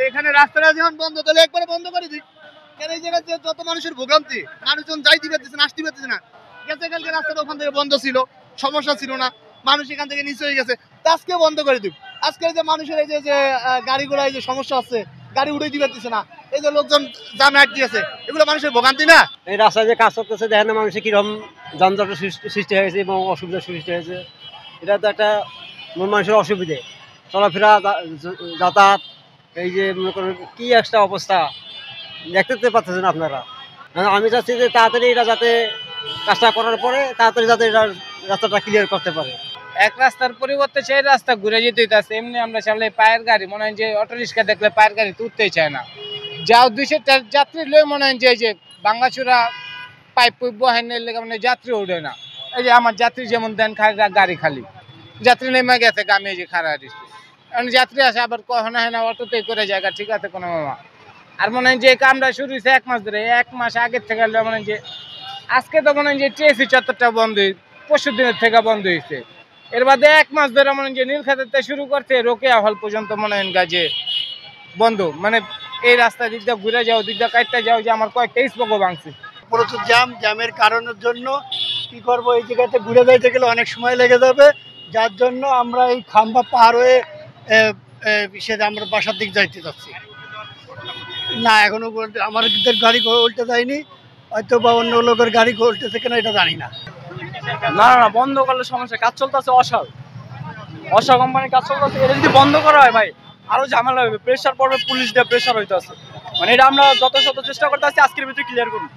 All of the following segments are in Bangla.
এখানে রাস্তাটা যখন বন্ধ তাহলে একবারে বন্ধ করে দিই। কেন এই জায়গায় যে যত মানুষের ভোগান্তি, মানুষজন যাইতে পারতেছে না, আসতে পারতেছে না। গেছে কালকে রাস্তাটা ওখান থেকে বন্ধ ছিল, সমস্যা ছিল না, মানুষ এখান থেকে নিচে হয়ে গেছে, তা আজকে বন্ধ করে দিব। আজকে যে মানুষের এই যে যে গাড়িগুলো এই যে সমস্যা আছে, গাড়ি উঠে দিতে পারতেছে না, এই যে লোকজন জামে আটকে আছে, এগুলো মানুষের ভোগান্তি না? এই রাস্তায় যে কাজ করতেছে দেখেন না মানুষের কিরকম যানজটের সৃষ্টি হয়েছে এবং অসুবিধার সৃষ্টি হয়েছে। এটা তো একটা মানুষের অসুবিধে, চলাফেরা যাতায়াত, এই যে মনে করেন কি একটা অবস্থা দেখতে তো পাচ্ছেন আপনারা। আমি চাচ্ছি যে তাড়াতাড়ি এটা যাতে কাজটা করার পরে তাড়াতাড়ি যাতে এটা রাস্তাটা ক্লিয়ার করতে পারে। এক রাস্তার পরিবর্তে সেই রাস্তা ঘুরে যেতে হইতাছে। এমনি আমরা চাইলে পায়ের গাড়ি, মনে হয় যে অটো রিক্সা দেখলে পায়ের গাড়ি তুলতেই চায় না। যাও 200 যাত্রী লই, মনে হয় যে এই যে ভাঙ্গাচুরা পাইপ বহাইনের লেগে মানে যাত্রী উঠে না। এই যে আমার যাত্রী যেমন দেন গাড়ি খালি, যাত্রী নেমে গেছে গামে যে খারাপ দিচ্ছে, এখন যাত্রী আসে আবার কখনো হয় না অটোতেই করে জায়গা, ঠিক আছে কোনো মামা। আর মনে হয় যে কামটা শুরু হয়েছে 1 মাস ধরে, 1 মাস আগের থেকে মনে হয় যে আজকে তো মনে হয় যে টিএসসি চত্বরটা বন্ধ, পরশু দিনের থেকে বন্ধ হয়েছে। এর বাদে 1 মাস ধরে মনে হয় যে নীলক্ষেতে শুরু করছে রোকেয়া হল পর্যন্ত মনে হয় গাছে বন্ধ। মানে এই রাস্তা দিক দিয়ে ঘুরে যাও, দিক দিয়ে কাটতে যাও, যে আমার কয়েকটা স্পোকও ভাঙছে। প্রচুর জ্যামের কারণের জন্য কি করব, এই জায়গাতে ঘুরে যাইতে গেলে অনেক সময় লেগে যাবে, যার জন্য আমরা এই খাম্বা পার হয়ে সেটা আমরা বাসার দিক যাইতে যাচ্ছি। না এখনো আমাদের গাড়ি উল্টে যায়নি, হয়তো বা অন্য লোকের গাড়ি উল্টেছে কিনা এটা জানি না। না না না, বন্ধ করলে সমস্যা, কাজ চলতেছে অশাল কোম্পানির কাজ চলতেছে। এটা যদি বন্ধ করা হয় ভাই আরো ঝামেলা হবে, প্রেশার পড়বে, পুলিশ দিয়ে প্রেশার হইতেছে। মানে এটা আমরা যত শত চেষ্টা করতে আছি আজকের ভিতরে ক্লিয়ার করি।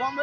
বন্ধ